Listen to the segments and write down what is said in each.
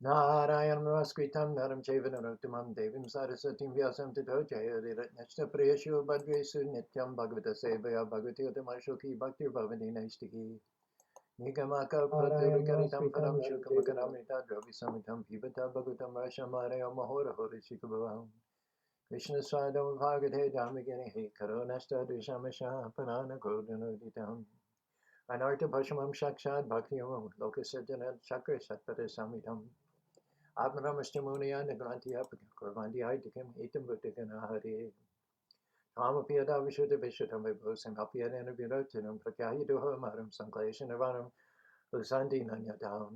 Narayanam Namaskritam Naram Chaiva Narottamam Devim Sarasatim Vyasam Tato Jayadhiratnashta Priyashu Bhadresu Nityam Bhagavata Sevaya Bhagavati Uttamashoki Bhakti Bhavani Naistiki Nigamaka Praturikaritam Param Shukamakanamrita Dravi Samitam Pibata Bhagavatam Rashamaraya Mahora Hori Shikabhavam Krishna Swadam Bhagate Dhamigini He Karonasta Dushamasha Panana Kodanoditam Anartha Bhashamam Shakshad Bhakti-yamam Lokasajana Chakra Satpata Samitam Atmanamastamoniya Nagrantiya Kurvandiya Etam Bhuttikana Hari Ramapiyada Vishuddha Vishuddham Vibhosam Apiyadana Virotinam Prakyayiduha Maram Sanklesha Nirvanam Usandi Nanyadam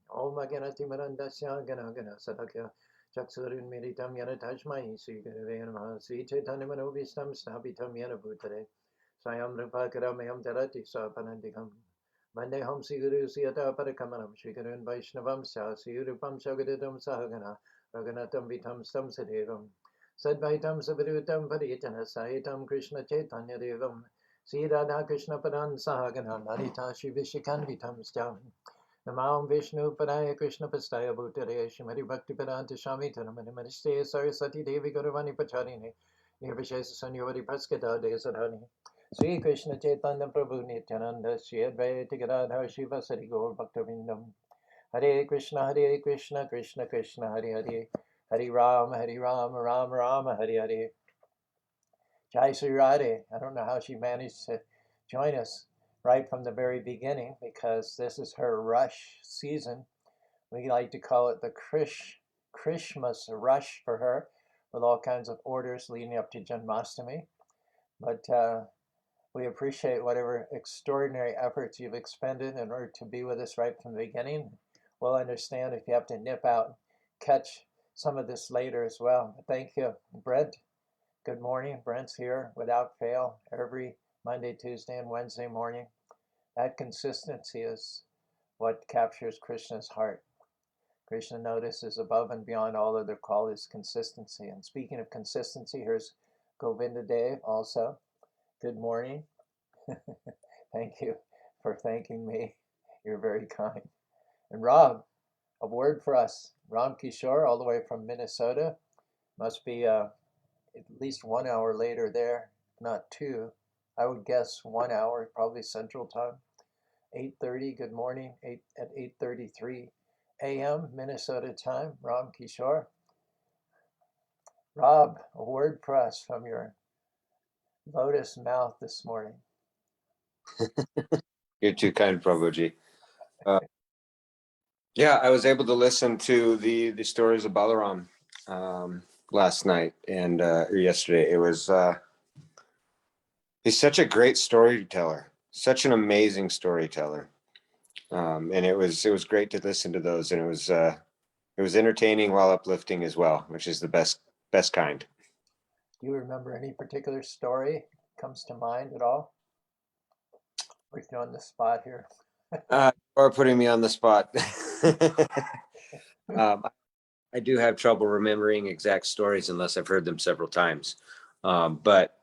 Om Aganati Marandasya Ganagana Sadakya Chaksurin Miritam Yana Tajmai Sri Gurave Sri Chaitanya Manovistam Snapitam Yana Bhutare Swayam Rupakaramayam Darati Swapanandikam Vandeham Siguru Siyata Parakamanam Shrikarun Vaishnavam Sa Siyurupam Shagadidam Sahagana Raghunatam Vitam Stam Sadevam Sadvaitam Savirutam Paritana Sahitam Krishna Chaitanya Devam Sri Radha Krishna Padan Sahagana Lalita Shri Vishikanvitam Stam Namam Vishnu Padaya Krishna Pastaya Bhutare Shrimati Bhakti Padanta Shamitanam Namaste Sarasati Devi Guruvani Pacharine Nirvishesa Sanyavadi Praskata Desadhani Sri Krishna Chaitanya Prabhu Nityananda Sri Advaita Gadadhar Shiva Sari Gaur Bhaktivinoda Hare Krishna Krishna Krishna Hare Hare Hare Ram Rama Hare Hare Jai Sri Radhe. I don't know how she managed to join us right from the very beginning because this is her rush season. We like to call it the Christmas rush for her with all kinds of orders leading up to Janmashtami. But we appreciate whatever extraordinary efforts you've expended in order to be with us right from the beginning. We'll understand if you have to nip out and catch some of this later as well. But thank you, Brent. Good morning. Brent's here without fail every Monday, Tuesday, and Wednesday morning. That consistency is what captures Krishna's heart. Krishna notices above and beyond all other qualities consistency. And speaking of consistency, here's Govinda Dev also. Good morning. Thank you for thanking me. You're very kind. And Rob, a word for us. Ram Kishore, all the way from Minnesota. Must be at least 1 hour later there, not 2. I would guess 1 hour, probably Central Time. 8:30, good morning, 8:33 a.m. Minnesota time, Ram Kishore. Rob, a word for us from your lotus mouth this morning. You're too kind, Prabhuji. Yeah, I was able to listen to the stories of Balaram last night and or yesterday. It was he's such a great storyteller, such an amazing storyteller, and it was great to listen to those, and it was entertaining while uplifting as well, which is the best kind. Do you remember any particular story comes to mind at all? We're on the spot here. Or putting me on the spot. I do have trouble remembering exact stories unless I've heard them several times. But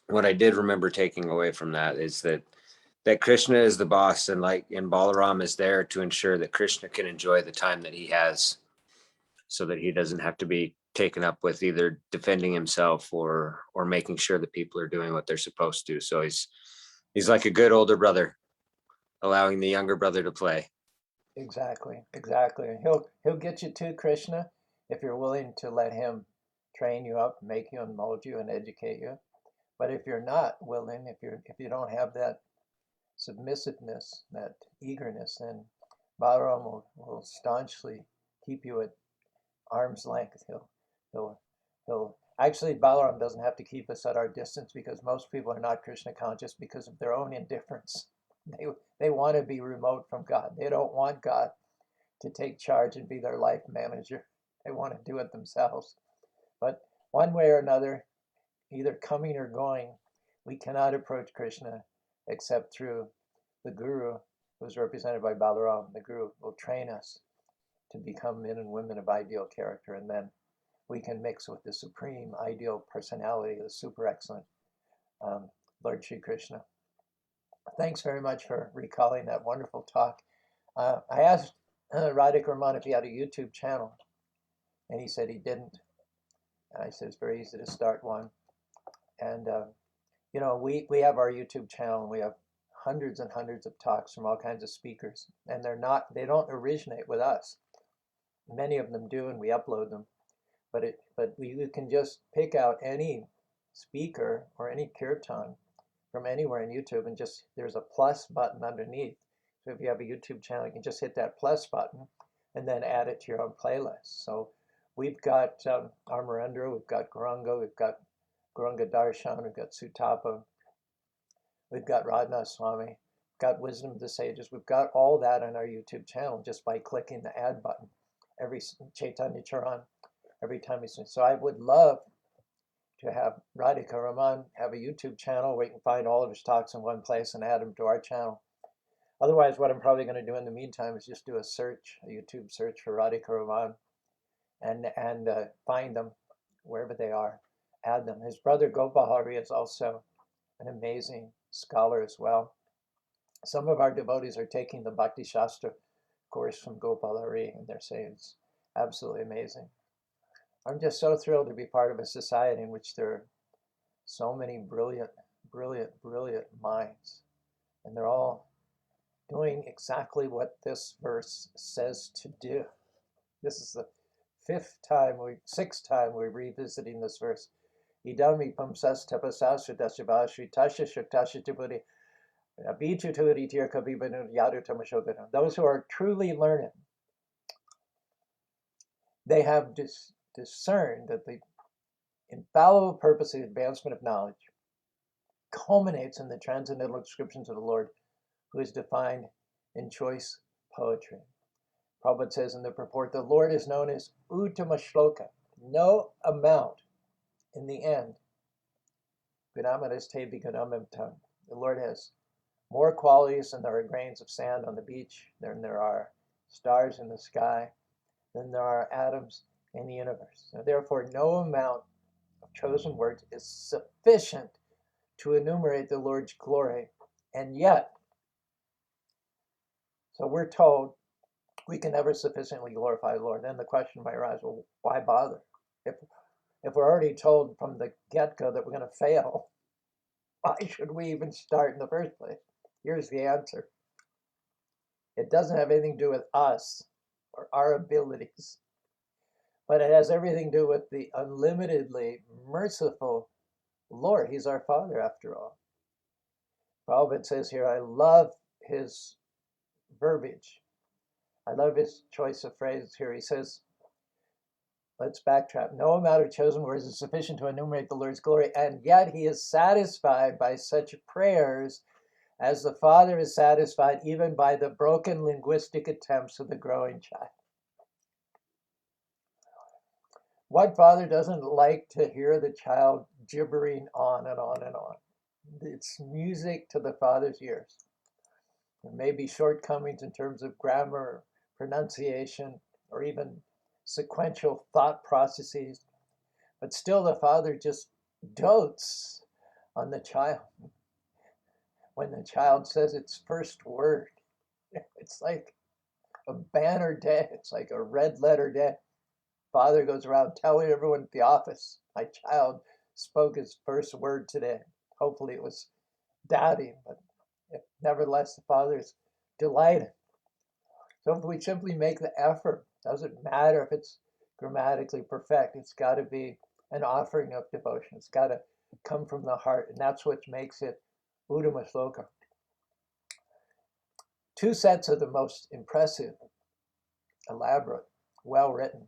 what I did remember taking away from that is that Krishna is the boss, and Balaram is there to ensure that Krishna can enjoy the time that he has, so that he doesn't have to be taken up with either defending himself or making sure that people are doing what they're supposed to. So he's like a good older brother, allowing the younger brother to play. Exactly. He'll get you to Krishna if you're willing to let him train you up, make you and mold you and educate you. But if you're not willing, if you don't have that submissiveness, that eagerness, then Balaram will staunchly keep you at arm's length. He'll actually Balaram doesn't have to keep us at our distance because most people are not Krishna conscious because of their own indifference. They want to be remote from God. They don't want God to take charge and be their life manager. They want to do it themselves. But one way or another, either coming or going, we cannot approach Krishna except through the Guru, who's represented by Balaram. The Guru will train us to become men and women of ideal character, and then we can mix with the supreme ideal personality, the super excellent Lord Sri Krishna. Thanks very much for recalling that wonderful talk. I asked Radhika Raman if he had a YouTube channel. And he said he didn't. And I said, it's very easy to start one. And, we have our YouTube channel, and we have hundreds and hundreds of talks from all kinds of speakers. And they don't originate with us. Many of them do, and we upload them. But you can just pick out any speaker or any kirtan from anywhere in YouTube, and there's a plus button underneath. So if you have a YouTube channel, you can just hit that plus button and then add it to your own playlist. So we've got Amarendra, we've got Guranga, we've got Guranga Darshan, we've got Sutapa, we've got Radhanath Swami, we've got Wisdom of the Sages. We've got all that on our YouTube channel just by clicking the add button. Every Chaitanya Charan, every time we sing. So I would love to have Radhika Raman have a YouTube channel where you can find all of his talks in one place and add them to our channel. Otherwise, what I'm probably going to do in the meantime is just do a YouTube search for Radhika Raman, and find them wherever they are, add them. His brother Gopalhari is also an amazing scholar as well. Some of our devotees are taking the Bhakti Shastra course from Gopalhari, and they're saying it's absolutely amazing. I'm just so thrilled to be part of a society in which there are so many brilliant, brilliant, brilliant minds, and they're all doing exactly what this verse says to do. This is the sixth time we're revisiting this verse. Idami pumsas tapasasya dashavashri tasha shaktasha tipudi abhijuturi tirkabibanu yadu tamashodanu. Those who are truly learned, they have discerned that the infallible purpose of the advancement of knowledge culminates in the transcendental descriptions of the Lord, who is defined in choice poetry. Prabhupada says in the purport, the Lord is known as Uttama Shloka. No amount in the end. The Lord has more qualities than there are grains of sand on the beach, than there are stars in the sky, than there are atoms in the universe. So therefore, no amount of chosen words is sufficient to enumerate the Lord's glory. And yet, so we're told we can never sufficiently glorify the Lord. Then the question might arise, well, why bother? If we're already told from the get-go that we're going to fail, why should we even start in the first place? Here's the answer. It doesn't have anything to do with us or our abilities, but it has everything to do with the unlimitedly merciful Lord. He's our Father, after all. Prabhupada says here, I love his verbiage. I love his choice of phrases here. He says, let's backtrack. No amount of chosen words is sufficient to enumerate the Lord's glory, and yet he is satisfied by such prayers as the Father is satisfied even by the broken linguistic attempts of the growing child. What father doesn't like to hear the child gibbering on and on and on? It's music to the father's ears. There may be shortcomings in terms of grammar, pronunciation, or even sequential thought processes, but still the father just dotes on the child. When the child says its first word, it's like a banner day. It's like a red letter day. Father goes around telling everyone at the office, my child spoke his first word today. Hopefully it was daddy, but nevertheless, the father's delighted. So if we simply make the effort, doesn't matter if it's grammatically perfect, it's got to be an offering of devotion. It's got to come from the heart, and that's what makes it Uttama Shloka. Two sets of the most impressive, elaborate, well-written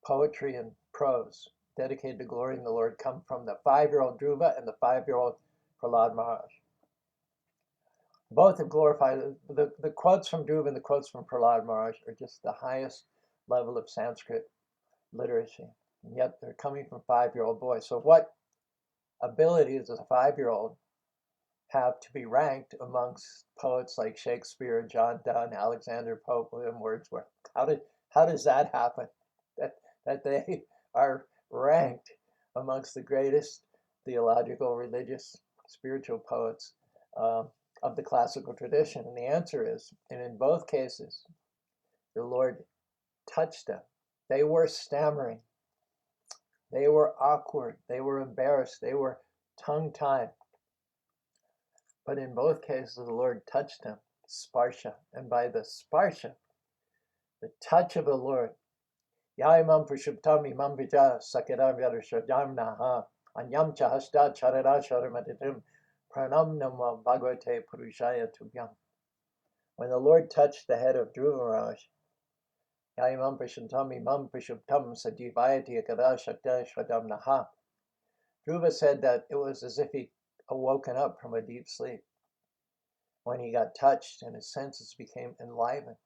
poetry and prose dedicated to glorying the Lord come from the 5-year-old Dhruva and the 5-year-old Prahlad Maharaj. Both have glorified, the quotes from Dhruva and the quotes from Prahlad Maharaj are just the highest level of Sanskrit literacy. And yet they're coming from 5-year-old boys. So what abilities does a 5-year-old have to be ranked amongst poets like Shakespeare, John Donne, Alexander Pope, William Wordsworth? How does that happen? That they are ranked amongst the greatest theological, religious, spiritual poets of the classical tradition? And the answer is, and in both cases, the Lord touched them. They were stammering. They were awkward. They were embarrassed. They were tongue-tied. But in both cases, the Lord touched them, sparsha. And by the sparsha, the touch of the Lord, Yaimam Prashuptam Imam Vija Sakadam Yadashadamna Anyam Chahasta Charada Sharamaditim Pranam Nama Bhagavate Purushaya Tubhyam. When the Lord touched the head of Dhruva Maharaj, Yaimam Prashuptam Imam Prashuptam Sadivayati Akada Shakta Shwadamnaha. Dhruva said that it was as if he awoken up from a deep sleep. When he got touched and his senses became enlivened,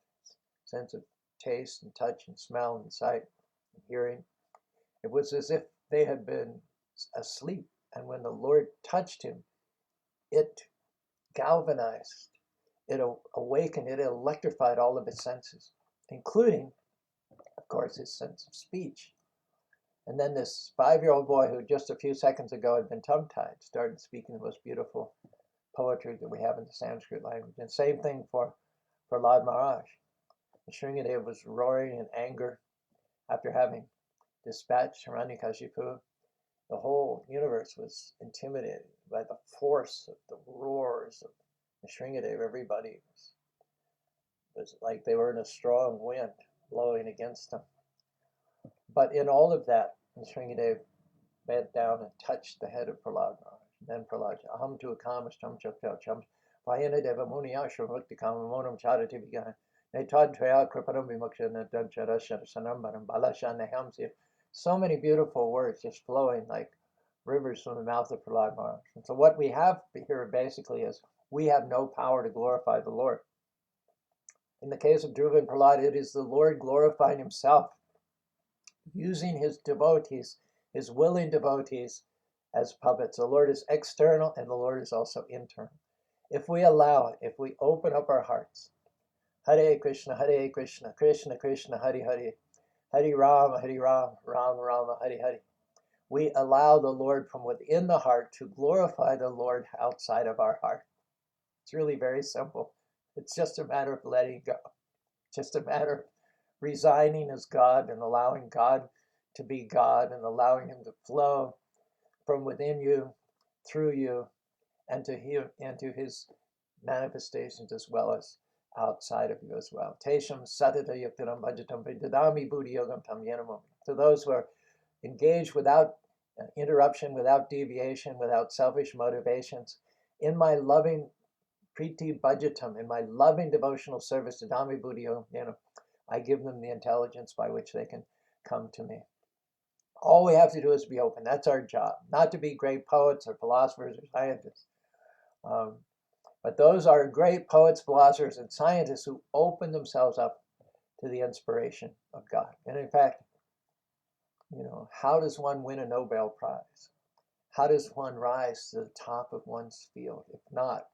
sense of taste and touch and smell and sight and hearing. It was as if they had been asleep. And when the Lord touched him, it galvanized, it awakened, it electrified all of his senses, including, of course, his sense of speech. And then this 5-year-old boy who just a few seconds ago had been tongue-tied started speaking the most beautiful poetry that we have in the Sanskrit language. And same thing for Lord Maharaj. Shringadev was roaring in anger after having dispatched Hiranyakashipu. The whole universe was intimidated by the force of the roars of Shringadev. Everybody was like they were in a strong wind blowing against them. But in all of that, Shringadev bent down and touched the head of Prahlad Maharaj. Then Prahlad, Aham tu akamastam chakta cham, Payana deva muniya shravakti kamamonam charati vigana. So many beautiful words just flowing like rivers from the mouth of Prahlad Maharaj. And so what we have here basically is we have no power to glorify the Lord. In the case of Dhruva and Prahlad, it is the Lord glorifying himself, using his devotees, his willing devotees as puppets. The Lord is external and the Lord is also internal. If we allow it, if we open up our hearts, Hare Krishna, Krishna Krishna, Hare Hare, Hare Rama, Rama Rama, Hare Hare. We allow the Lord from within the heart to glorify the Lord outside of our heart. It's really very simple. It's just a matter of letting go. Just a matter of resigning as God and allowing God to be God and allowing him to flow from within you, through you, and to his manifestations as well as outside of you as well. Tesham satata yaktiram bhajatam vidadami buddhi yogam tam yenamam. To those who are engaged without interruption, without deviation, without selfish motivations, in my loving priti bhajatam, in my loving devotional service to dami buddhi yogam, I give them the intelligence by which they can come to me. All we have to do is be open. That's our job. Not to be great poets or philosophers or scientists. But those are great poets, philosophers, and scientists who open themselves up to the inspiration of God. And in fact, how does one win a Nobel Prize? How does one rise to the top of one's field, if not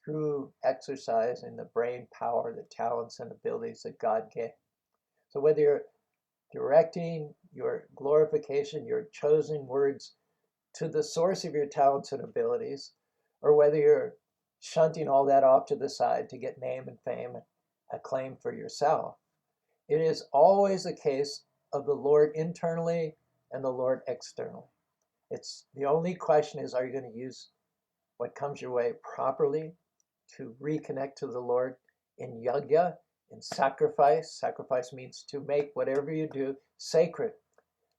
through exercising the brain power, the talents and abilities that God gave? So whether you're directing your glorification, your chosen words to the source of your talents and abilities, or whether you're shunting all that off to the side to get name and fame and acclaim for yourself, it is always a case of the Lord internally and the Lord externally. It's the only question is, are you going to use what comes your way properly to reconnect to the Lord in yajna, in sacrifice? Sacrifice means to make whatever you do sacred.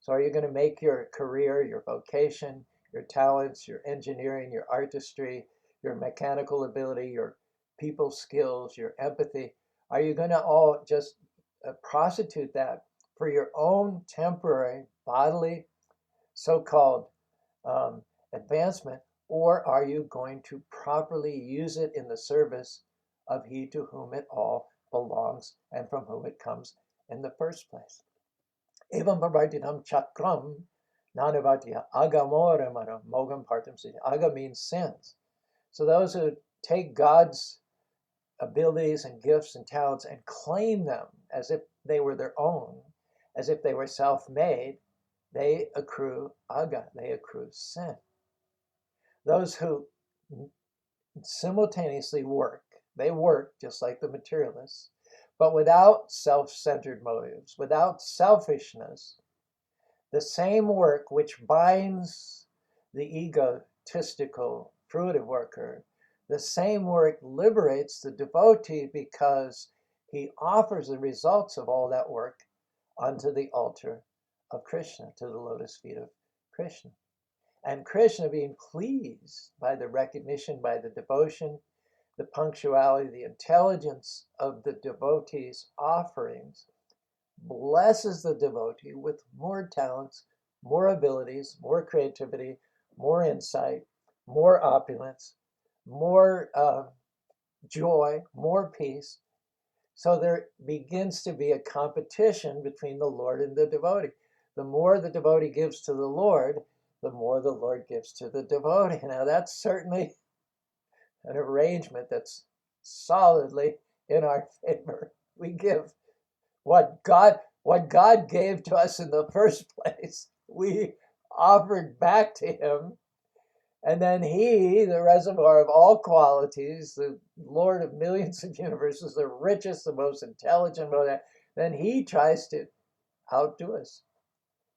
So are you going to make your career, your vocation, your talents, your engineering, your artistry, your mechanical ability, your people skills, your empathy, are you going to all just prostitute that for your own temporary bodily so-called advancement, or are you going to properly use it in the service of He to whom it all belongs and from whom it comes in the first place? Evam parvartitam chakram nanavatya agamoramana mogam partam sija. Aga means sins. So those who take God's abilities and gifts and talents and claim them as if they were their own, as if they were self-made, they accrue aga, they accrue sin. Those who simultaneously work. They work just like the materialists, but without self-centered motives, without selfishness. The same work which binds the egotistical, fruitive worker, the same work liberates the devotee because he offers the results of all that work onto the altar of Krishna, to the lotus feet of Krishna. And Krishna, being pleased by the recognition, by the devotion, the punctuality, the intelligence of the devotee's offerings, blesses the devotee with more talents, more abilities, more creativity, more insight, more opulence, more joy, more peace. So there begins to be a competition between the Lord and the devotee. The more the devotee gives to the Lord, the more the Lord gives to the devotee. Now that's certainly an arrangement that's solidly in our favor. We give what God gave to us in the first place, we offered back to him. And then he, the reservoir of all qualities, the Lord of millions of universes, the richest, the most intelligent, then he tries to outdo us.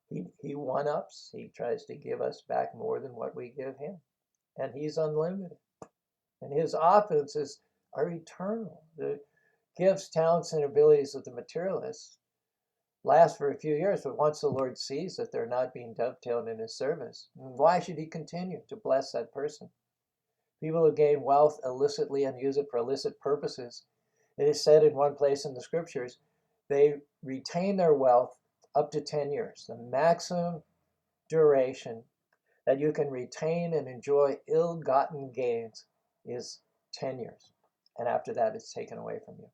He one-ups. He tries to give us back more than what we give him. And he's unlimited. And his offenses are eternal. The gifts, talents, and abilities of the materialists last for a few years, but once the Lord sees that they're not being dovetailed in his service, why should he continue to bless that person? People who gain wealth illicitly and use it for illicit purposes, it is said in one place in the scriptures, they retain their wealth up to 10 years. The maximum duration that you can retain and enjoy ill-gotten gains is 10 years. And after that, it's taken away from you.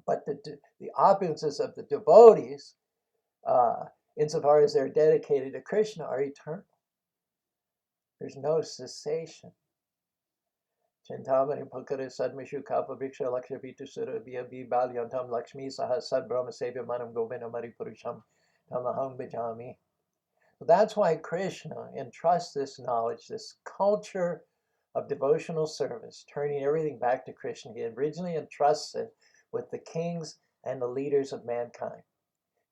But the opulences of the devotees, insofar as they're dedicated to Krishna, are eternal. There's no cessation. Chintamani Pakara Sadmishu Kapa Viksha Lakshapitu Sura Via Balyantam Lakshmi Saha Sad Brahma Sevya Manam Govina Maripurusham Tamaham Bijami. That's why Krishna entrusts this knowledge, this culture of devotional service, turning everything back to Krishna. He originally entrusts it with the kings and the leaders of mankind,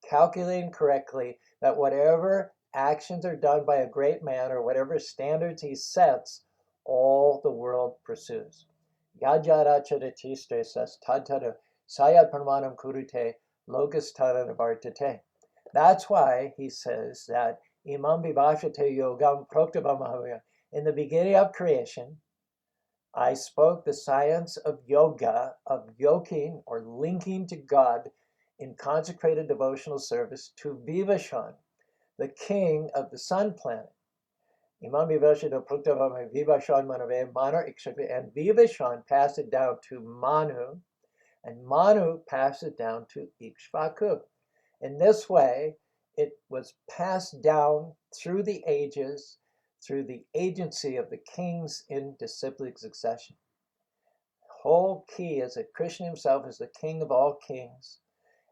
calculating correctly that whatever actions are done by a great man or whatever standards he sets, all the world pursues. Yajaracharatistresas tadtara sayat pramanam kurute lokastana vartate. That's why he says that imam vivashate yogam proktavamahavya. In the beginning of creation, I spoke the science of yoga, of yoking or linking to God in consecrated devotional service to Vivashan, the king of the sun planet. Imam Vivashan Vivashan Manave Manu Ikshakti, and Vivashan passed it down to Manu, and Manu passed it down to Ikshvaku. In this way, it was passed down through the ages, through the agency of the kings in disciplic succession. The whole key is that Krishna himself is the king of all kings.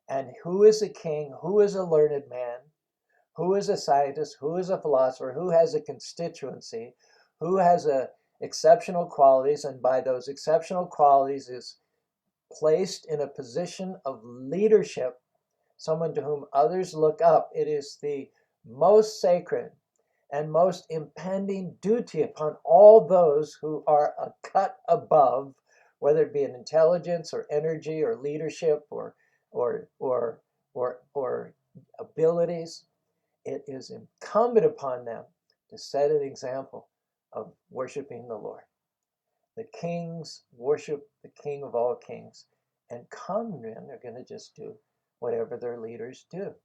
And who is a king? Who is a learned man? Who is a scientist? Who is a philosopher? Who has a constituency? Who has exceptional qualities? And by those exceptional qualities is placed in a position of leadership, someone to whom others look up. It is the most sacred and most impending duty upon all those who are a cut above, whether it be in intelligence or energy or leadership or abilities. It is incumbent upon them to set an example of worshiping the Lord. The kings worship the King of all kings, and common men are going to just do whatever their leaders do.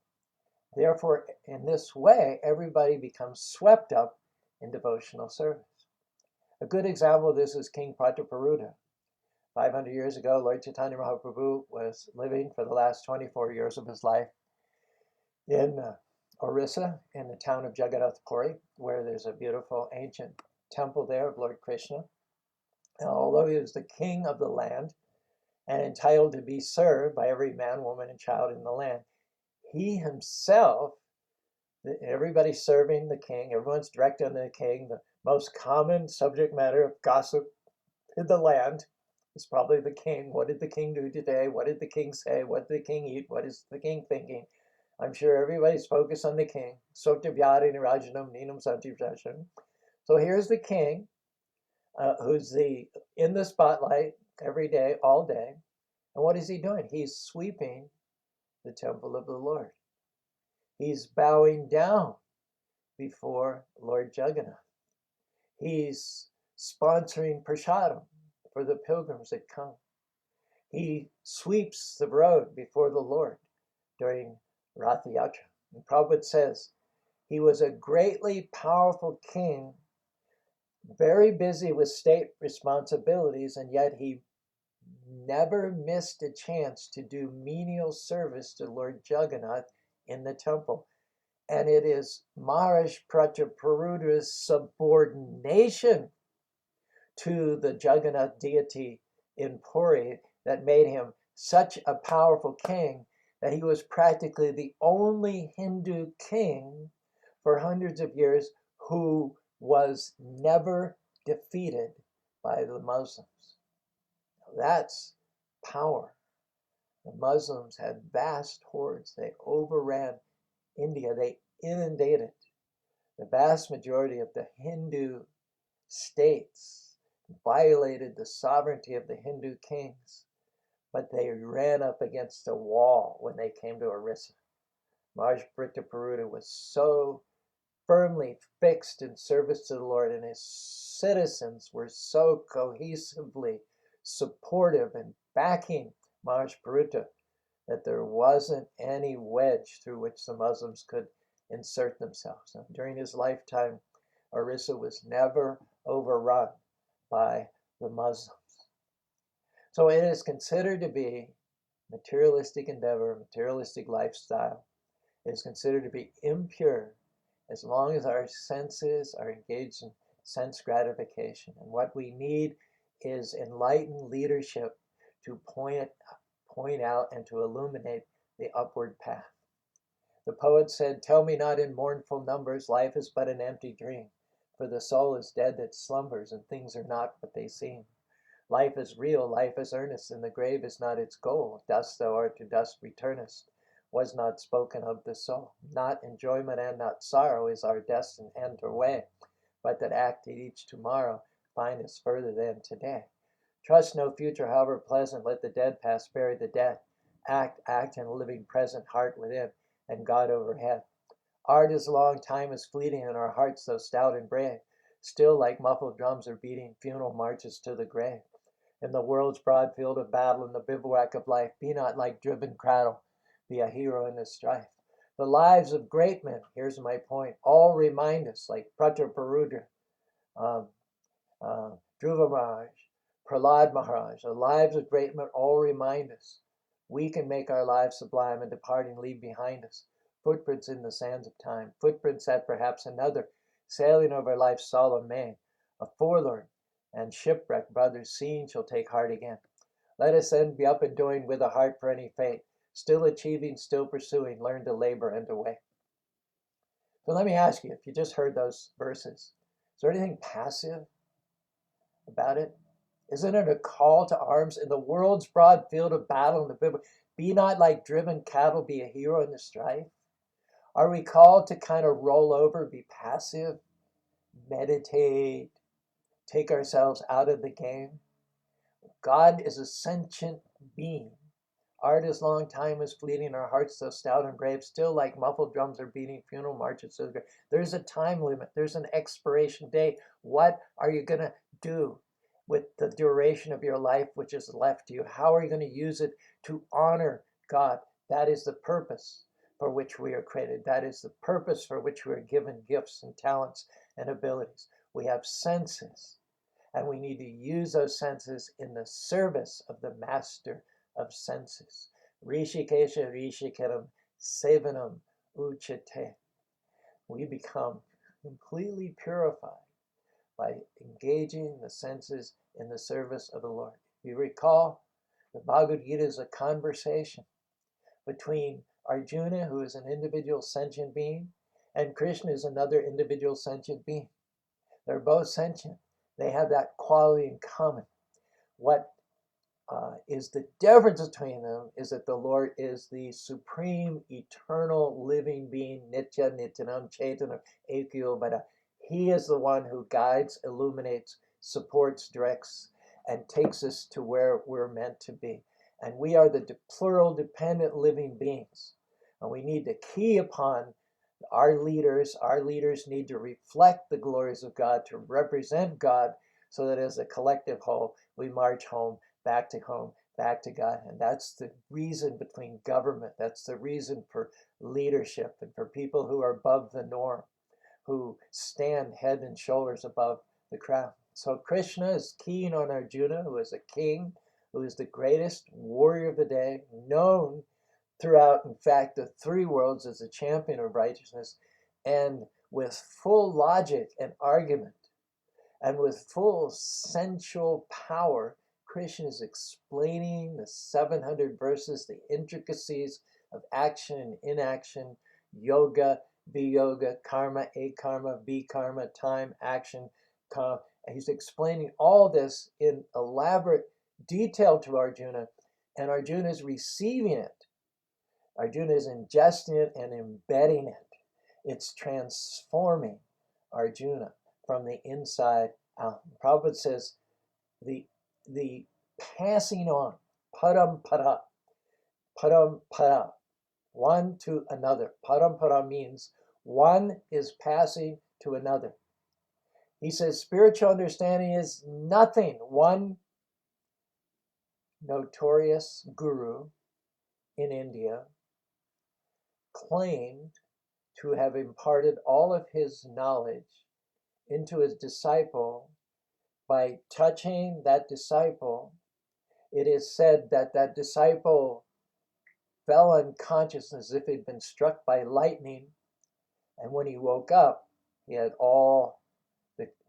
Therefore, in this way, everybody becomes swept up in devotional service. A good example of this is King Prataparuddha. 500 years ago, Lord Chaitanya Mahaprabhu was living for the last 24 years of his life in Orissa, in the town of Jagannath Puri, where there's a beautiful ancient temple there of Lord Krishna. And although he was the king of the land and entitled to be served by every man, woman, and child in the land, he himself, everybody's serving the king, everyone's directed on the king, the most common subject matter of gossip the land is probably the king. What did the king do today? What did the king say? What did the king eat? What is the king thinking? I'm sure everybody's focused on the king. So here's the king, who's in the spotlight every day, all day. And what is he doing? He's sweeping the temple of the Lord. He's bowing down before Lord Jagannath. He's sponsoring prasadam for the pilgrims that come. He sweeps the road before the Lord during Rath Yatra. And Prabhupada says he was a greatly powerful king, very busy with state responsibilities, and yet he never missed a chance to do menial service to Lord Jagannath in the temple. And it is Maharaj Prataparudra's subordination to the Jagannath deity in Puri that made him such a powerful king that he was practically the only Hindu king for hundreds of years who was never defeated by the Muslims. That's power. The Muslims had vast hordes. They overran India. They inundated the vast majority of the Hindu states, violated the sovereignty of the Hindu kings, but they ran up against a wall when they came to Orissa. Maharaj Prataparuda was so firmly fixed in service to the Lord, and his citizens were so cohesively supportive and backing Maharaj Paruta that there wasn't any wedge through which the Muslims could insert themselves. And during his lifetime, Orissa was never overrun by the Muslims. So it is considered to be materialistic endeavor, materialistic lifestyle. It is considered to be impure as long as our senses are engaged in sense gratification. And what we need is enlightened leadership to point out and to illuminate the upward path. The poet said, "Tell me not in mournful numbers, life is but an empty dream. For the soul is dead that slumbers, and things are not what they seem. Life is real, life is earnest, and the grave is not its goal. Dust thou art, to dust returnest, was not spoken of the soul. Not enjoyment and not sorrow is our destined end or way, but that acted each tomorrow find us further than today. Trust no future, however pleasant, let the dead past bury the dead. Act in a living present, heart within, and God overhead. Art is long, time is fleeting, and our hearts, though stout and brave, still like muffled drums are beating funeral marches to the grave. In the world's broad field of battle, in the bivouac of life, be not like driven cattle, be a hero in the strife. The lives of great men, here's my point, all remind us, like Prataparudra, Dhruva Maharaj, Prahlad Maharaj, the lives of great men all remind us we can make our lives sublime and departing leave behind us footprints in the sands of time, footprints that perhaps another, sailing over life's solemn main, a forlorn and shipwrecked brother seen shall take heart again. Let us then be up and doing with a heart for any fate, still achieving, still pursuing, learn to labor and to wait." So let me ask you, if you just heard those verses, is there anything passive about it? Isn't it a call to arms in the world's broad field of battle in the Bible? Be not like driven cattle, be a hero in the strife. Are we called to kind of roll over, be passive, meditate, take ourselves out of the game? God is a sentient being. Art is long, time is fleeting, our hearts so stout and brave, still like muffled drums are beating funeral marches to the grave. There's a time limit. There's an expiration date. What are you going to do with the duration of your life which is left to you? How are you going to use it to honor God? That is the purpose for which we are created. That is the purpose for which we are given gifts and talents and abilities. We have senses, and we need to use those senses in the service of the master of senses. Rishikesha Rishiketam Sevanam Uchate. We become completely purified by engaging the senses in the service of the Lord. If you recall, the Bhagavad Gita is a conversation between Arjuna, who is an individual sentient being, and Krishna is another individual sentient being. They're both sentient. They have that quality in common. What is the difference between them is that the Lord is the supreme, eternal, living being, Nitya, Nityanam, Chaitanya, Ekyo Bada. He is the one who guides, illuminates, supports, directs, and takes us to where we're meant to be. And we are the plural, dependent living beings. And we need to key upon our leaders. Our leaders need to reflect the glories of God, to represent God, so that as a collective whole, we march home, back to home, back to God. And that's the reason between government. That's the reason for leadership and for people who are above the norm, who stand head and shoulders above the crowd. So Krishna is keen on Arjuna, who is a king, who is the greatest warrior of the day, known throughout, in fact, the three worlds as a champion of righteousness, and with full logic and argument, and with full sensual power, Krishna is explaining the 700 verses, the intricacies of action and inaction, yoga, viyoga, karma, akarma, vikarma, time, action. He's explaining all this in elaborate detail to Arjuna, and Arjuna is receiving it. Arjuna is ingesting it and embedding it. It's transforming Arjuna from the inside out. Prabhupada says the passing on, parampara, parampara, one to another. Parampara means one is passing to another. He says spiritual understanding is nothing. One notorious guru in India claimed to have imparted all of his knowledge into his disciple. By touching that disciple, it is said that that disciple fell unconscious as if he'd been struck by lightning. And when he woke up, he had all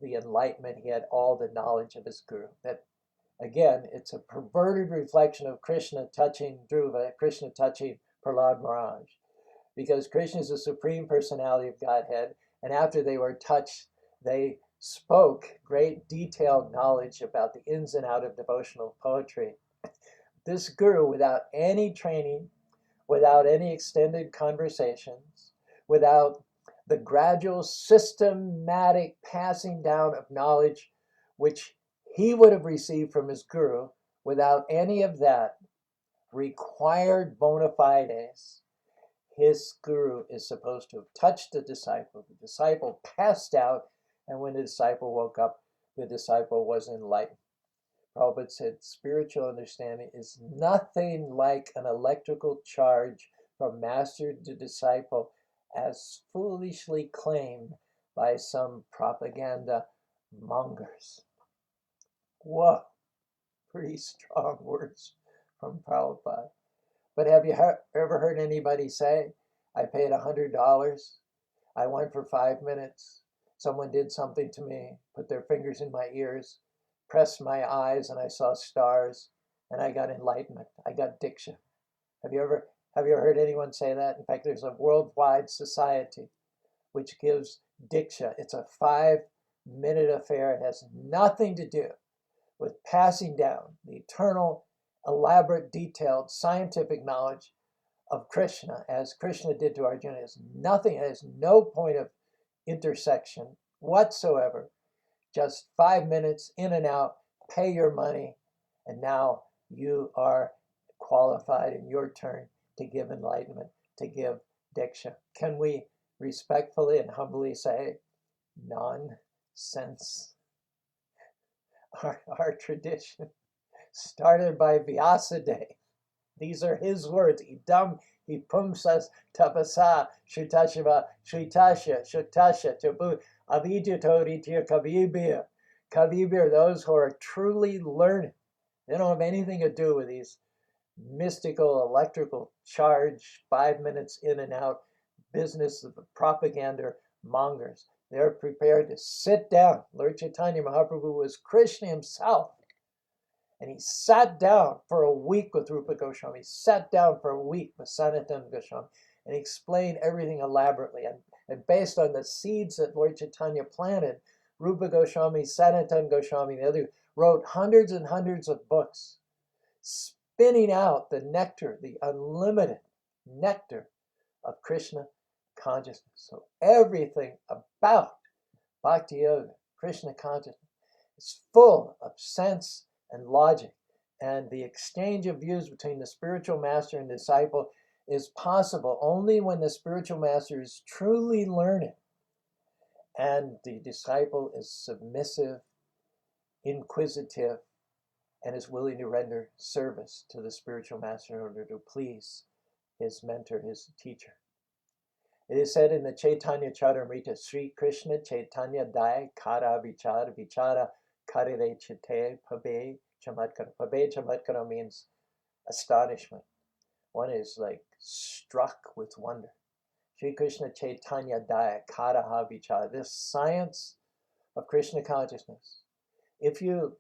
the enlightenment, he had all the knowledge of his guru. That, again, it's a perverted reflection of Krishna touching Dhruva, Krishna touching Prahlad Maharaj. Because Krishna is the supreme personality of Godhead, and after they were touched, they spoke great detailed knowledge about the ins and outs of devotional poetry. This guru, without any training, without any extended conversations, without the gradual systematic passing down of knowledge which he would have received from his guru, without any of that required bona fides, his guru is supposed to have touched the disciple. The disciple passed out, and when the disciple woke up, the disciple was enlightened. Prabhupada said spiritual understanding is nothing like an electrical charge from master to disciple, as foolishly claimed by some propaganda mongers. Whoa, pretty strong words from Prabhupada. But have you ever heard anybody say, I paid $100, I went for 5 minutes, someone did something to me, put their fingers in my ears, pressed my eyes, and I saw stars, and I got enlightenment, I got diksha. Have you ever heard anyone say that? In fact, there's a worldwide society which gives diksha. It's a 5-minute affair. It has nothing to do with passing down the eternal, elaborate, detailed, scientific knowledge of Krishna, as Krishna did to Arjuna. It has nothing, it has no point of intersection whatsoever. Just 5 minutes in and out, pay your money, and now you are qualified in your turn to give enlightenment, to give diksha. Can we respectfully and humbly say, nonsense? Our tradition started by Vyasadeva. These are his words. Idam hi pumsas tapasa shutashiva shutasha shutasha tabu avidyatoritya kavibir. Kavibir, those who are truly learned. They don't have anything to do with these mystical electrical charge, 5 minutes in and out business of the propaganda mongers. They're prepared to sit down. Lord Chaitanya Mahaprabhu was Krishna himself. And he sat down for a week with Rupa Goswami. He sat down for a week with Sanatana Goswami. And he explained everything elaborately. And based on the seeds that Lord Chaitanya planted, Rupa Goswami, Sanatana Goswami, and the other wrote hundreds and hundreds of books, spinning out the nectar, the unlimited nectar of Krishna consciousness. So everything about Bhakti Yoga, Krishna consciousness, is full of sense and logic. And the exchange of views between the spiritual master and disciple is possible only when the spiritual master is truly learning and the disciple is submissive, inquisitive, and is willing to render service to the spiritual master in order to please his mentor, his teacher. It is said in the Chaitanya Charitamrita, Sri Krishna Chaitanya Dai Kara Vichara Vichara Karire Chite Pabe Chamatkara. Pabe Chamatkara means astonishment. One is like struck with wonder. Sri Krishna Chaitanya Daya Karaha Vichara. This science of Krishna consciousness. If you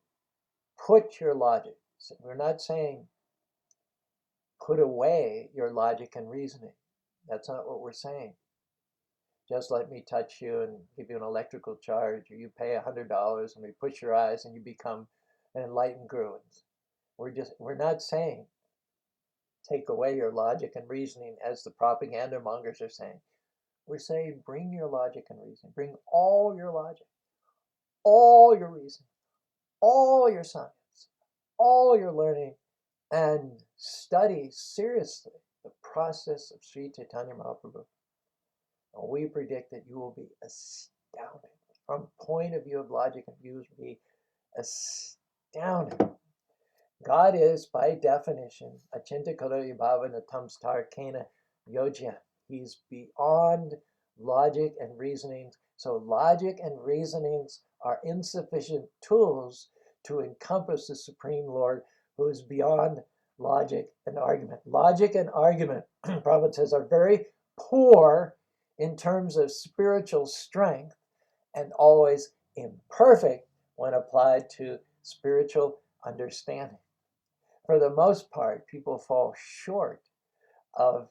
put your logic, we're not saying put away your logic and reasoning. That's not what we're saying. Just let me touch you and give you an electrical charge, or you pay $100 and we push your eyes and you become an enlightened guru. We're not saying take away your logic and reasoning as the propaganda mongers are saying. We're saying bring your logic and reasoning. Bring all your logic, all your reasoning, all your science, all your learning, and study seriously the process of Sri Chaitanya Mahaprabhu. And we predict that you will be astounded. From point of view of logic and views, be astounded. God is, by definition, Achinta Karo Bhavana Tamstar Kena Yojya. He's beyond logic and reasonings. So logic and reasonings are insufficient tools to encompass the Supreme Lord, who is beyond logic and argument. Logic and argument, Prabhupada says, are very poor in terms of spiritual strength and always imperfect when applied to spiritual understanding. For the most part, people fall short of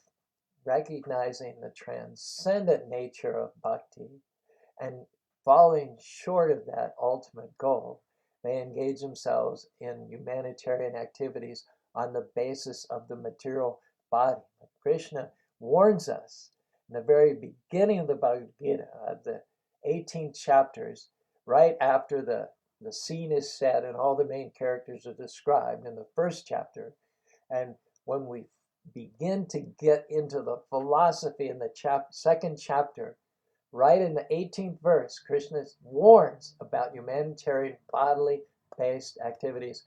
recognizing the transcendent nature of bhakti, and falling short of that ultimate goal, they engage themselves in humanitarian activities on the basis of the material body. Krishna warns us in the very beginning of the Bhagavad Gita, the 18 chapters, right after the scene is set and all the main characters are described in the first chapter. And when we begin to get into the philosophy in the second chapter, right in the 18th verse, Krishna warns about humanitarian bodily based activities.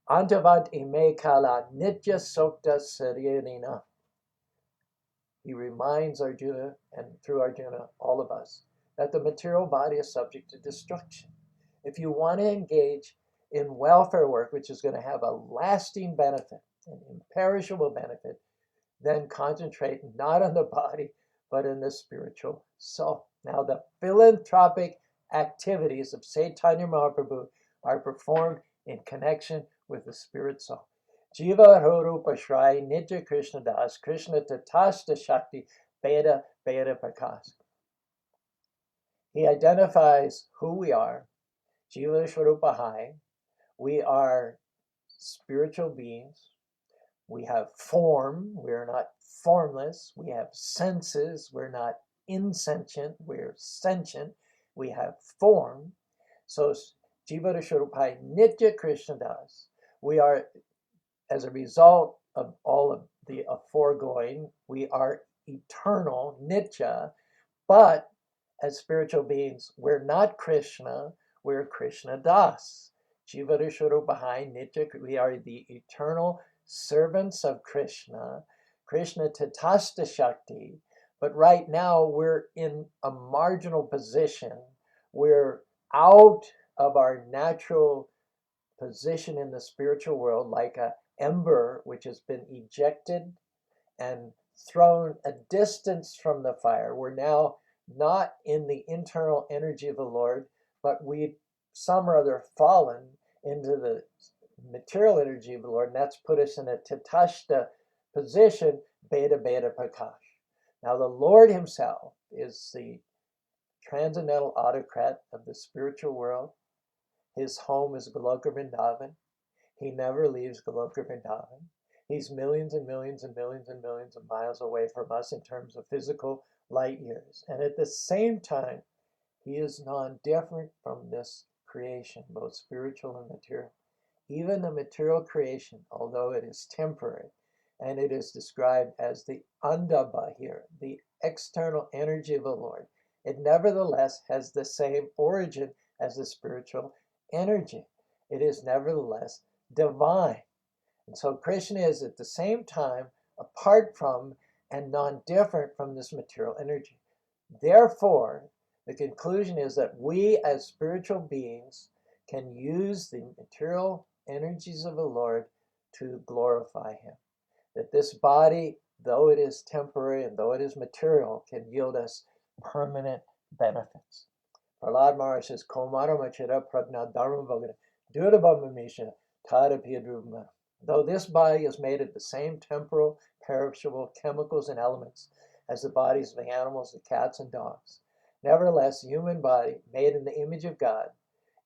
Antavant ime kala nitya sokta saririna. He reminds Arjuna, and through Arjuna, all of us, that the material body is subject to destruction. If you want to engage in welfare work, which is going to have a lasting benefit, an imperishable benefit, then concentrate not on the body, but in the spiritual soul. Now, the philanthropic activities of Chaitanya Mahaprabhu are performed in connection with the spirit soul. Jiva Rupa Shrai Nitya Krishna Das Krishna Tatasta Shakti Beda Beda Prakas. He identifies who we are. Jiva Shvarupa Hai. We are spiritual beings. We have form. We're not formless. We have senses. We're not insentient. We're sentient. We have form. So Jiva Shvarupa Nitya Krishna Das. We are, as a result of all of the aforegoing, we are eternal, Nitya, but as spiritual beings, we're not Krishna, we're Krishna Das. Jiva Shvarupa Nitya, we are the eternal servants of Krishna, Krishna Tatasta Shakti, but right now we're in a marginal position. We're out of our natural position in the spiritual world, like a ember which has been ejected and thrown a distance from the fire. We're now not in the internal energy of the Lord, but we've some or other fallen into the material energy of the Lord, and that's put us in a tatashta position, beta beta prakash. Now the Lord himself is the transcendental autocrat of the spiritual world. His home is Goloka Vrindavan. He never leaves Goloka Vrindavan. He's millions and millions and millions and millions of miles away from us in terms of physical light years. And at the same time, he is non-different from this creation, both spiritual and material. Even the material creation, although it is temporary, and it is described as the andaba here, the external energy of the Lord, it nevertheless has the same origin as the spiritual energy. It is nevertheless divine. And so Krishna is at the same time apart from and non-different from this material energy. Therefore, the conclusion is that we as spiritual beings can use the material energies of the Lord to glorify Him. That this body, though it is temporary and though it is material, can yield us permanent benefits. Prahlad Maharaj says, Komara Machira Pragna Dharma Bhagana Durabhama Misha Tadapiyadrubma. Though this body is made of the same temporal, perishable chemicals and elements as the bodies of the animals, the cats and dogs, nevertheless, the human body, made in the image of God,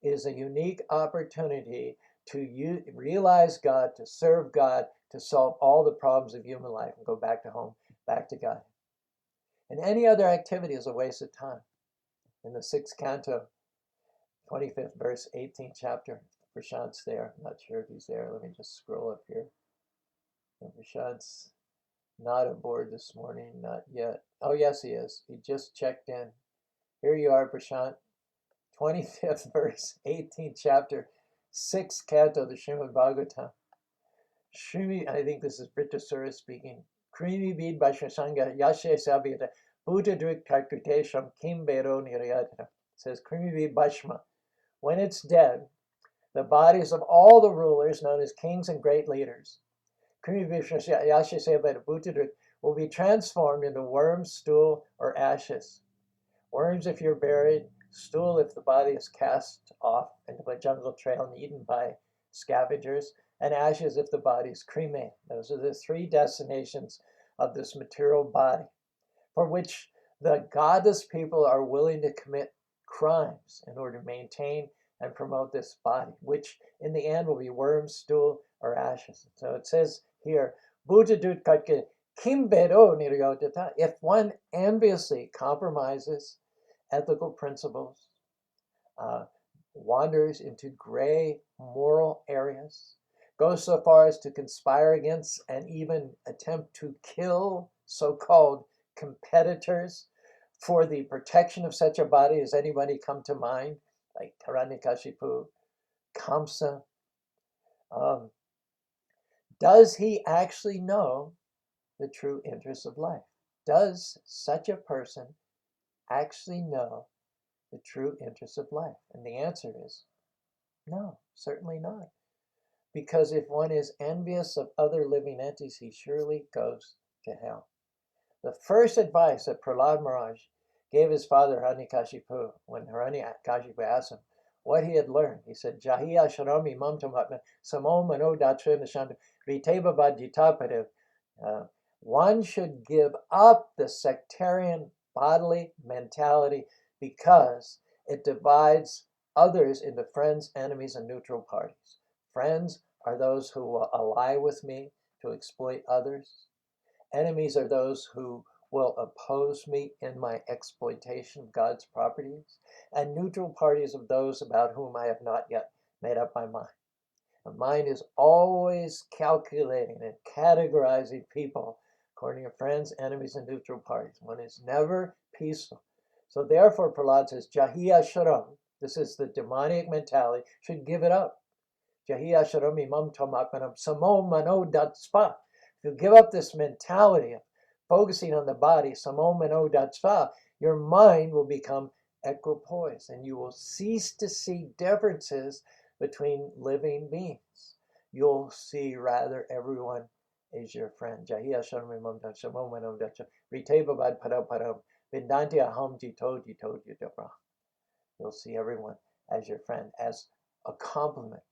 is a unique opportunity to realize God, to serve God, to solve all the problems of human life and go back to home, back to God. And any other activity is a waste of time. In the 6th canto, 25th verse, 18th chapter, Prashant's there. I'm not sure if he's there. Let me just scroll up here. And Prashant's not aboard this morning, not yet. Oh, yes, he is. He just checked in. Here you are, Prashant. 25th verse, 18th chapter, 6th canto of the Srimad Bhagavatam. Shrimi, I think this is Prithu Maharaj speaking. Krimi vid bhashasanga yashe sabhita buddha drik kakritesham kim bero niryatana. Says Krimi vid bhashma. When it's dead, the bodies of all the rulers known as kings and great leaders, Krimi vid yashe sabhita buddha drik, will be transformed into worms, stool, or ashes. Worms if you're buried, stool if the body is cast off into a jungle trail and eaten by scavengers, and ashes if the body is cremated. Those are the 3 destinations of this material body, for which the godless people are willing to commit crimes in order to maintain and promote this body, which in the end will be worms, stool, or ashes. So it says here, if one enviously compromises ethical principles, wanders into gray moral areas, goes so far as to conspire against and even attempt to kill so-called competitors for the protection of such a body. Does anybody come to mind? Like Hiranyakashipu, Kamsa. Does he actually know the true interests of life? Does such a person actually know the true interests of life? And the answer is no, certainly not. Because if one is envious of other living entities, he surely goes to hell. The first advice that Prahlad Maharaj gave his father Hiranyakashipu, when Hiranyakashipu asked him what he had learned, he said, Jahiya Sharami Mamtamatma Samo Mano Datra Ritebavad. One should give up the sectarian bodily mentality because it divides others into friends, enemies, and neutral parties. Friends are those who will ally with me to exploit others. Enemies are those who will oppose me in my exploitation of God's properties. And neutral parties of those about whom I have not yet made up my mind. The mind is always calculating and categorizing people according to friends, enemies, and neutral parties. One is never peaceful. So therefore, Prahlad says, Jahiya Sharam, this is the demonic mentality, should give it up. Jahiya Sharam imam tamakmanam samo mano datspa. If you give up this mentality of focusing on the body, samo mano datspa, your mind will become equipoised and you will cease to see differences between living beings. You'll see rather everyone is your friend. Jahiya Sharam imam samo mano datspa. Ritebavad paraparam. Vindanti aham jito jito jitapra. You'll see everyone as your friend, as a compliment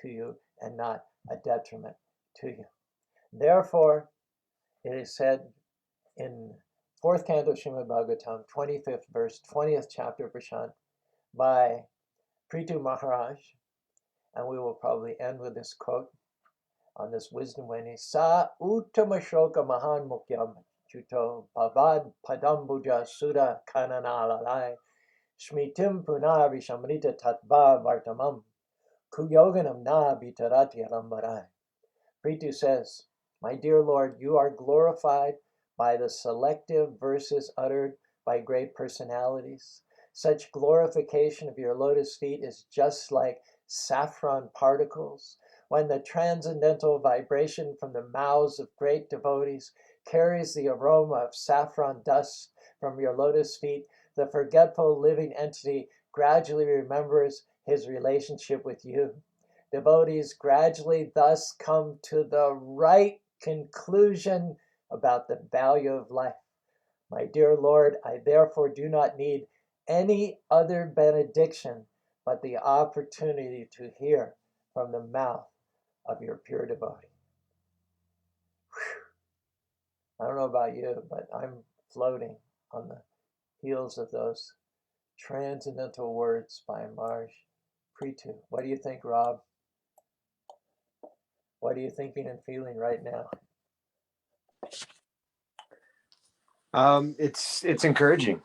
to you and not a detriment to you. Therefore, it is said in 4th canto Srimad Bhagavatam, 25th verse, 20th chapter, Prashant, by Prithu Maharaj, and we will probably end with this quote on this wisdom when Sa uttama shoka mahan mukyam chuto bhavad padambuja sudha kananalalai shmitim punavi shamrita tatva vartamam kuyoganam na bitarati alambarai. Prithu says, my dear Lord, you are glorified by the selective verses uttered by great personalities. Such glorification of your lotus feet is just like saffron particles. When the transcendental vibration from the mouths of great devotees carries the aroma of saffron dust from your lotus feet, the forgetful living entity gradually remembers his relationship with you. Devotees gradually thus come to the right conclusion about the value of life. My dear Lord, I therefore do not need any other benediction but the opportunity to hear from the mouth of your pure devotee. Whew. I don't know about you, but I'm floating on the heels of those transcendental words by Maharaj Prithu. What do you think, Rob? What are you thinking and feeling right now? It's encouraging,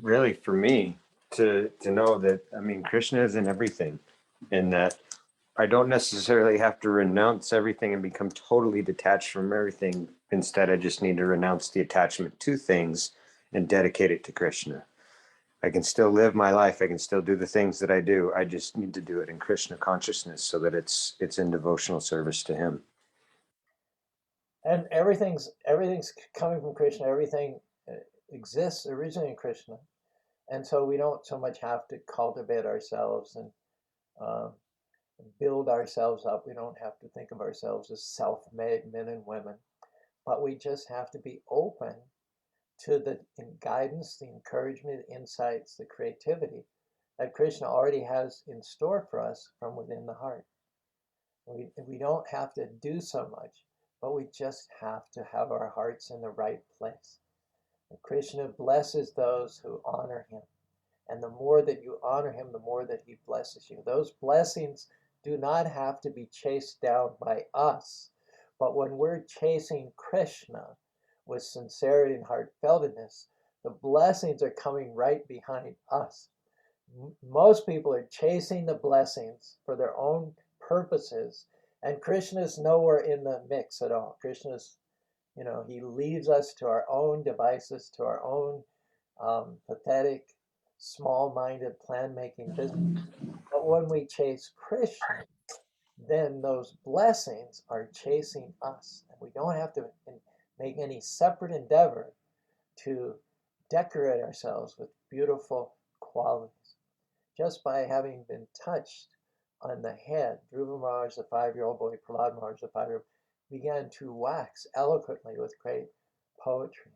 really, for me to know that, I mean, Krishna is in everything, and that I don't necessarily have to renounce everything and become totally detached from everything. Instead, I just need to renounce the attachment to things and dedicate it to Krishna. I can still live my life. I can still do the things that I do. I just need to do it in Krishna consciousness so that it's in devotional service to him. And everything's coming from Krishna. Everything exists originally in Krishna, and so we don't so much have to cultivate ourselves and build ourselves up. We don't have to think of ourselves as self-made men and women, but we just have to be open to the guidance, the encouragement, the insights, the creativity that Krishna already has in store for us from within the heart. We don't have to do so much, but we just have to have our hearts in the right place. And Krishna blesses those who honor him. And the more that you honor him, the more that he blesses you. Those blessings do not have to be chased down by us. But when we're chasing Krishna with sincerity and heartfeltedness, the blessings are coming right behind us. Most people are chasing the blessings for their own purposes, and Krishna is nowhere in the mix at all. Krishna's, he leaves us to our own devices, to our own pathetic, small-minded plan-making business. But when we chase Krishna, then those blessings are chasing us. And we don't have to make any separate endeavor to decorate ourselves with beautiful qualities. Just by having been touched on the head, Dhruva Maharaj, the 5-year-old boy, Prahlad Maharaj, the 5-year-old, began to wax eloquently with great poetry.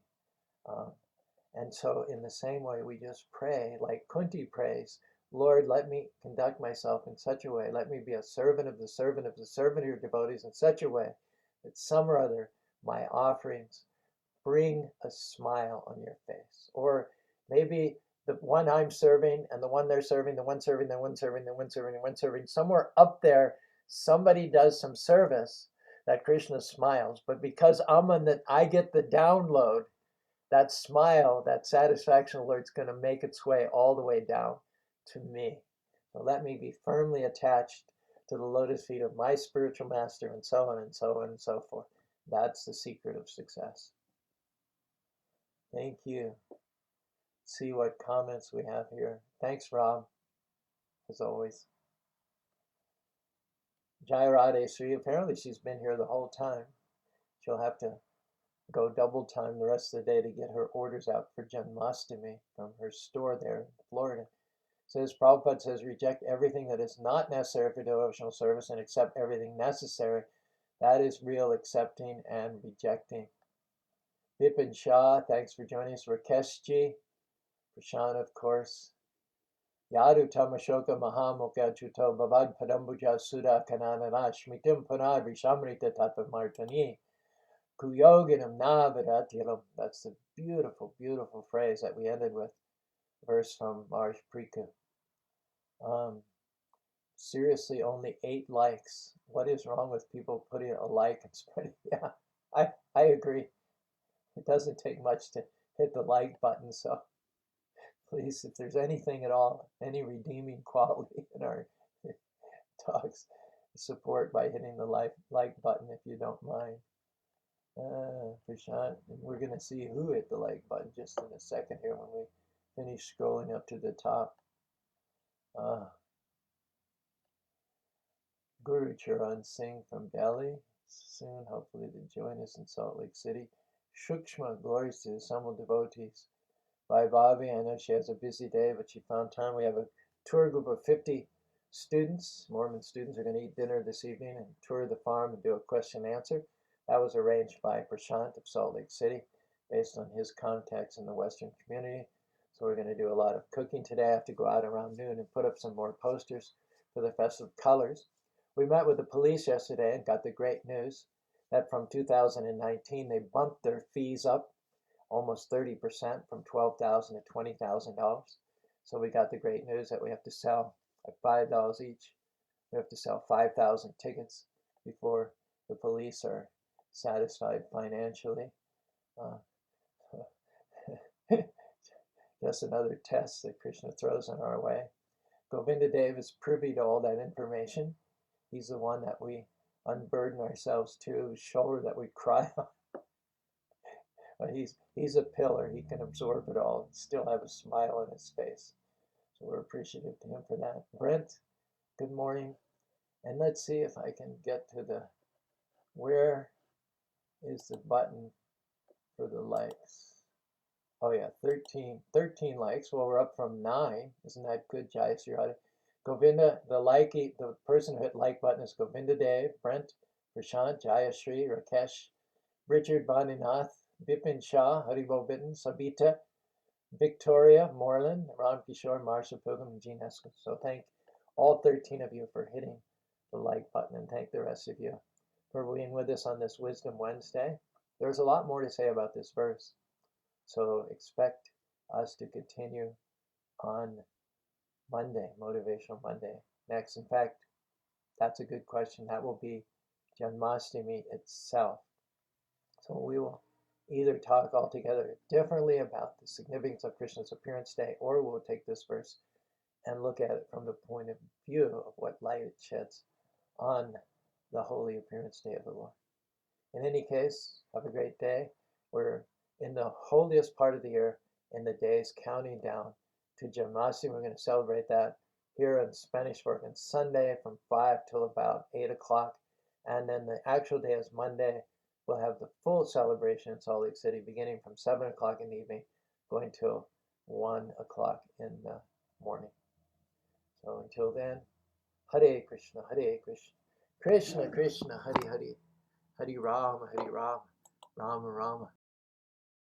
And so in the same way, we just pray, like Kunti prays, Lord, let me conduct myself in such a way, let me be a servant of the servant of the servant of your devotees in such a way that some or other my offerings bring a smile on your face. Or maybe the one I'm serving and the one they're serving, the one serving, the one serving, the one serving, the one serving, somewhere up there, somebody does some service that Krishna smiles. But because I get the download, that smile, that satisfaction alert is going to make its way all the way down to me. So let me be firmly attached to the lotus feet of my spiritual master, and so on and so on and so forth. That's the secret of success. Thank you. See what comments we have here. Thanks, Rob, as always. Jai Radhe Sri, apparently she's been here the whole time. She'll have to go double time the rest of the day to get her orders out for Janmashtami from her store there in Florida. Says Prabhupada says, reject everything that is not necessary for devotional service and accept everything necessary. That is real accepting and rejecting. Vipin Shah, thanks for joining us. Rakesh Ji, Prashant, of course. Yadu Tamashoka Mahamukha Chuto Bavad Padambuja Sudha Kananana Shmitim Punad Vishamrita Tattva Martani. Kuyoginam Navidatilam. That's the beautiful, beautiful phrase that we ended with. Verse from Maharaj Prithu. Seriously, only 8 likes. What is wrong with people putting a like and spreading? Yeah, I agree. It doesn't take much to hit the like button. So please, if there's anything at all, any redeeming quality in our talks, support by hitting the like button if you don't mind. Prashant, and we're going to see who hit the like button just in a second here when we finish scrolling up to the top. Guru Charan Singh from Delhi, soon hopefully to join us in Salt Lake City. Shukshma, glories to his humble devotees. Vaibhavi, I know she has a busy day, but she found time. We have a tour group of 50 students, Mormon students, are going to eat dinner this evening and tour the farm and do a question and answer. That was arranged by Prashant of Salt Lake City based on his contacts in the Western community. So we're going to do a lot of cooking today. I have to go out around noon and put up some more posters for the Festival of Colors. We met with the police yesterday and got the great news that from 2019 they bumped their fees up almost 30% from $12,000 to $20,000. So we got the great news that we have to sell at $5 each. We have to sell 5,000 tickets before the police are satisfied financially. Just another test that Krishna throws in our way. Govinda Dev is privy to all that information. He's the one that we unburden ourselves to, whose shoulder that we cry on. But he's a pillar. He can absorb it all and still have a smile on his face. So we're appreciative to him for that. Brent, good morning. And let's see if I can get to where is the button for the likes? Oh yeah, 13 likes. Well, we're up from 9. Isn't that good, Jai Sirati? Govinda, the person who hit like button is Govinda Dev, Brent, Prashant, Jayashri, Rakesh, Richard Bandinath, Bipin Shah, Haribo Bitten, Sabita, Victoria, Moreland, Ram Kishore, Marsha Pilgrim, and Jean Eskin. So thank all 13 of you for hitting the like button, and thank the rest of you for being with us on this Wisdom Wednesday. There's a lot more to say about this verse, so expect us to continue on Monday, Motivational Monday. Next, in fact, that's a good question. That will be Janmashtami itself. So we will either talk altogether differently about the significance of Krishna's appearance day, or we'll take this verse and look at it from the point of view of what light it sheds on the holy appearance day of the Lord. In any case, have a great day. We're in the holiest part of the year, in the days counting down to Janmashtami. We're going to celebrate that here in Spanish Fork on Sunday from 5 till about 8 o'clock. And then the actual day is Monday. We'll have the full celebration in Salt Lake City beginning from 7 o'clock in the evening, going till 1 o'clock in the morning. So until then, Hare Krishna, Hare Krishna, Krishna Krishna, Hare Hare, Hare Rama, Rama Rama.